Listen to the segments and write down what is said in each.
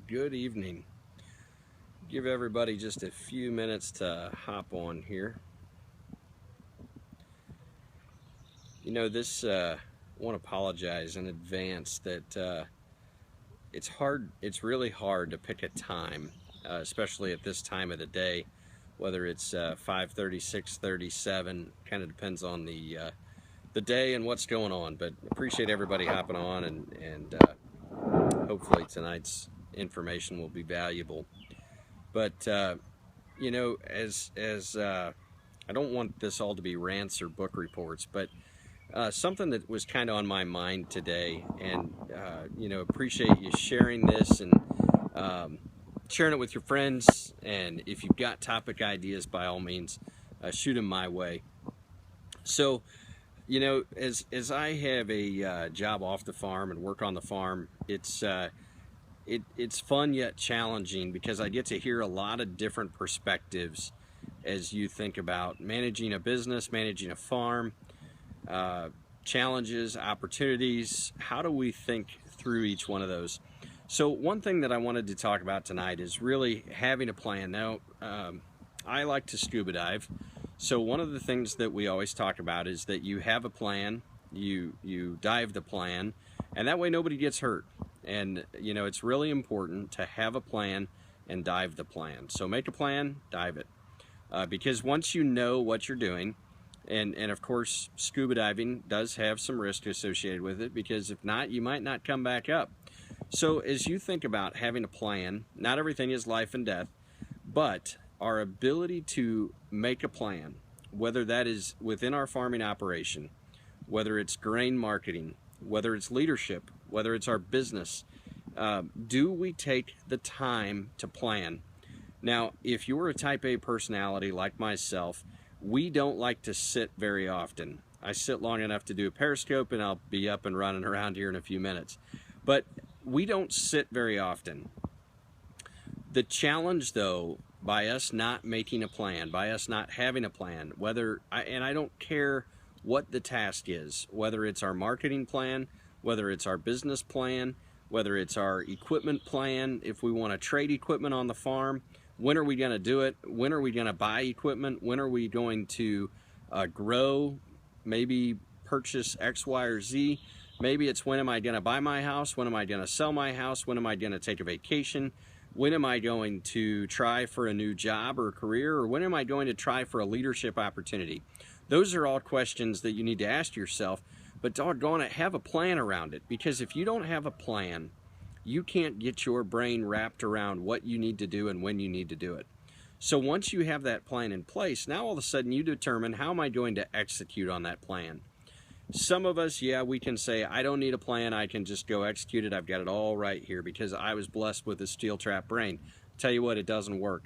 Good evening. Give everybody just a few minutes to hop on here. I want to apologize in advance that it's really hard to pick a time, especially at this time of the day, whether it's 5:30, 6:30, 7, kind of depends on the day and what's going on. But appreciate everybody hopping on, and hopefully tonight's information will be valuable. But as I don't want this all to be rants or book reports, but something that was kind of on my mind today, and appreciate you sharing this and sharing it with your friends. And if you've got topic ideas, by all means, shoot them my way. So, as I have a job off the farm and work on the farm, it's fun yet challenging because I get to hear a lot of different perspectives as you think about managing a business, managing a farm, challenges, opportunities. How do we think through each one of those? So one thing that I wanted to talk about tonight is really having a plan. Now, I like to scuba dive. So one of the things that we always talk about is that you have a plan, you dive the plan, and that way nobody gets hurt. And it's really important to have a plan and dive the plan. So make a plan, dive it. Because once you know what you're doing, and of course scuba diving does have some risk associated with it, because if not, you might not come back up. So as you think about having a plan, not everything is life and death, but our ability to make a plan, whether that is within our farming operation, whether it's grain marketing, whether it's leadership, whether it's our business, do we take the time to plan? Now, if you're a type A personality like myself, we don't like to sit very often. I sit long enough to do a Periscope, and I'll be up and running around here in a few minutes. But we don't sit very often. The challenge, though, by us not making a plan, by us not having a plan, and I don't care what the task is, whether it's our marketing plan, whether it's our business plan, whether it's our equipment plan, if we want to trade equipment on the farm, when are we going to do it? When are we going to buy equipment? When are we going to grow, maybe purchase X, Y, or Z? Maybe it's when am I going to buy my house? When am I going to sell my house? When am I going to take a vacation? When am I going to try for a new job or career? Or when am I going to try for a leadership opportunity? Those are all questions that you need to ask yourself, but doggone it, have a plan around it. Because if you don't have a plan, you can't get your brain wrapped around what you need to do and when you need to do it. So once you have that plan in place, now all of a sudden you determine, how am I going to execute on that plan? Some of us, we can say, I don't need a plan, I can just go execute it, I've got it all right here because I was blessed with a steel trap brain. Tell you what, it doesn't work.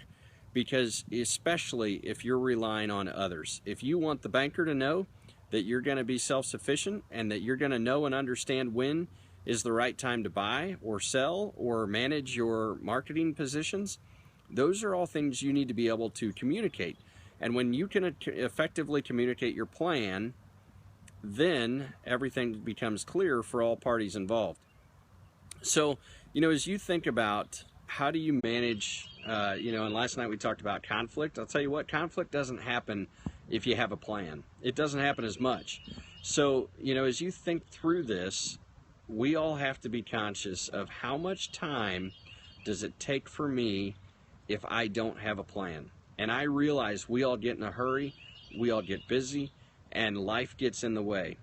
Because especially if you're relying on others, if you want the banker to know that you're going to be self-sufficient and that you're going to know and understand when is the right time to buy or sell or manage your marketing positions, those are all things you need to be able to communicate. And when you can effectively communicate your plan, then everything becomes clear for all parties involved. So, as you think about how do you manage, and last night we talked about conflict. I'll tell you what, conflict doesn't happen if you have a plan. It doesn't happen as much. So, as you think through this, we all have to be conscious of how much time does it take for me if I don't have a plan. And I realize we all get in a hurry, we all get busy, and life gets in the way.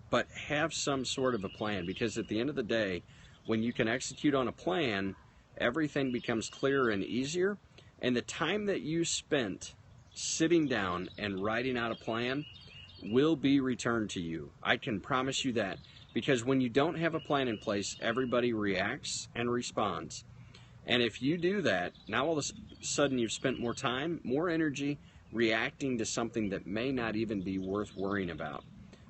But have some sort of a plan, because at the end of the day, when you can execute on a plan, everything becomes clearer and easier. And the time that you spent sitting down and writing out a plan will be returned to you. I can promise you that. Because when you don't have a plan in place, everybody reacts and responds. And if you do that, now all of a sudden you've spent more time, more energy reacting to something that may not even be worth worrying about.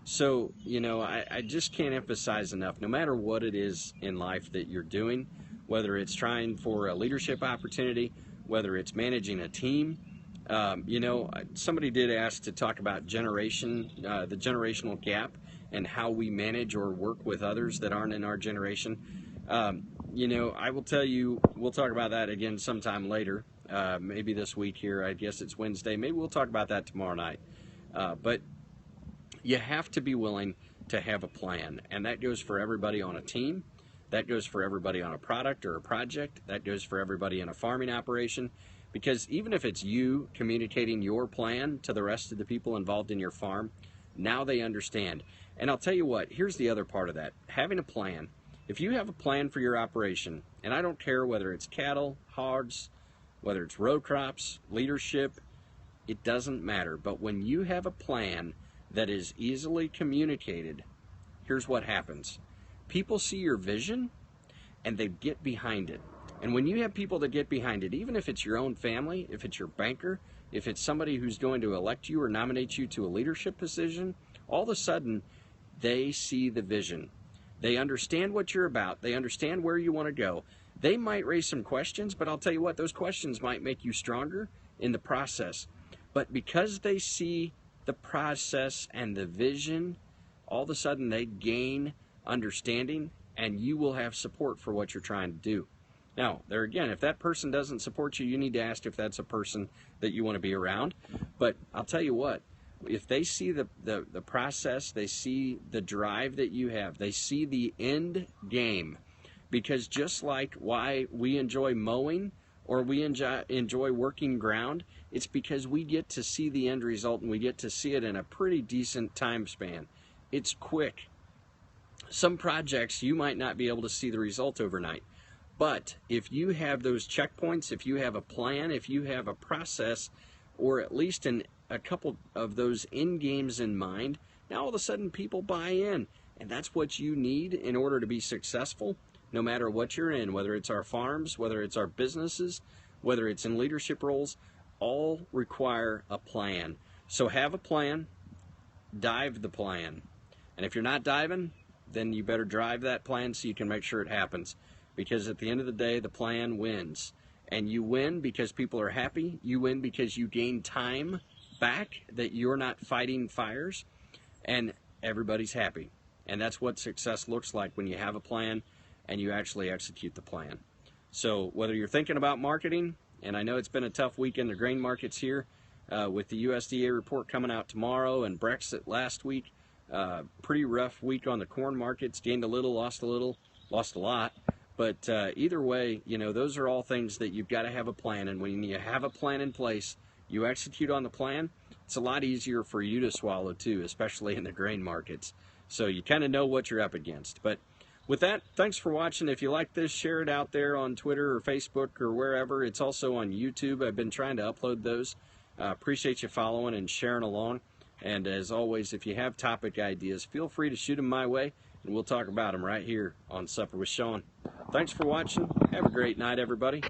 So, I just can't emphasize enough, no matter what it is in life that you're doing, whether it's trying for a leadership opportunity, whether it's managing a team. Somebody did ask to talk about the generational gap and how we manage or work with others that aren't in our generation. you know, I will tell you, we'll talk about that again sometime later, maybe this week here. I guess it's Wednesday. Maybe we'll talk about that tomorrow night. But you have to be willing to have a plan, and that goes for everybody on a team. That goes for everybody on a product or a project. That goes for everybody in a farming operation. Because even if it's you communicating your plan to the rest of the people involved in your farm, now they understand. And I'll tell you what, here's the other part of that. Having a plan. If you have a plan for your operation, and I don't care whether it's cattle, hogs, whether it's row crops, leadership, it doesn't matter. But when you have a plan that is easily communicated, here's what happens. People see your vision and they get behind it. And when you have people that get behind it, even if it's your own family, if it's your banker, if it's somebody who's going to elect you or nominate you to a leadership position, all of a sudden they see the vision. They understand what you're about. They understand where you want to go. They might raise some questions, but I'll tell you what, those questions might make you stronger in the process. But because they see the process and the vision, all of a sudden they gain understanding, and you will have support for what you're trying to do. Now, there again, if that person doesn't support you, you need to ask if that's a person that you want to be around. But I'll tell you what, if they see the process, they see the drive that you have, they see the end game. Because just like why we enjoy mowing or we enjoy working ground, it's because we get to see the end result and we get to see it in a pretty decent time span. It's quick. Some projects you might not be able to see the result overnight. But if you have those checkpoints, if you have a plan, if you have a process, or at least a couple of those end games in mind, now all of a sudden people buy in. And that's what you need in order to be successful, no matter what you're in, whether it's our farms, whether it's our businesses, whether it's in leadership roles, all require a plan. So have a plan, dive the plan. And if you're not diving, then you better drive that plan so you can make sure it happens. Because at the end of the day, the plan wins. And you win because people are happy. You win because you gain time back, that you're not fighting fires. And everybody's happy. And that's what success looks like when you have a plan and you actually execute the plan. So whether you're thinking about marketing, and I know it's been a tough week in the grain markets here, with the USDA report coming out tomorrow and Brexit last week, pretty rough week on the corn markets, gained a little, lost a lot. But either way, you know, those are all things that you've got to have a plan. And when you have a plan in place, you execute on the plan, it's a lot easier for you to swallow too, especially in the grain markets. So you kind of know what you're up against. But with that, thanks for watching. If you like this, share it out there on Twitter or Facebook or wherever. It's also on YouTube. I've been trying to upload those. Appreciate you following and sharing along. And as always, if you have topic ideas, feel free to shoot them my way, and we'll talk about them right here on Supper with Sean. Thanks for watching. Have a great night, everybody.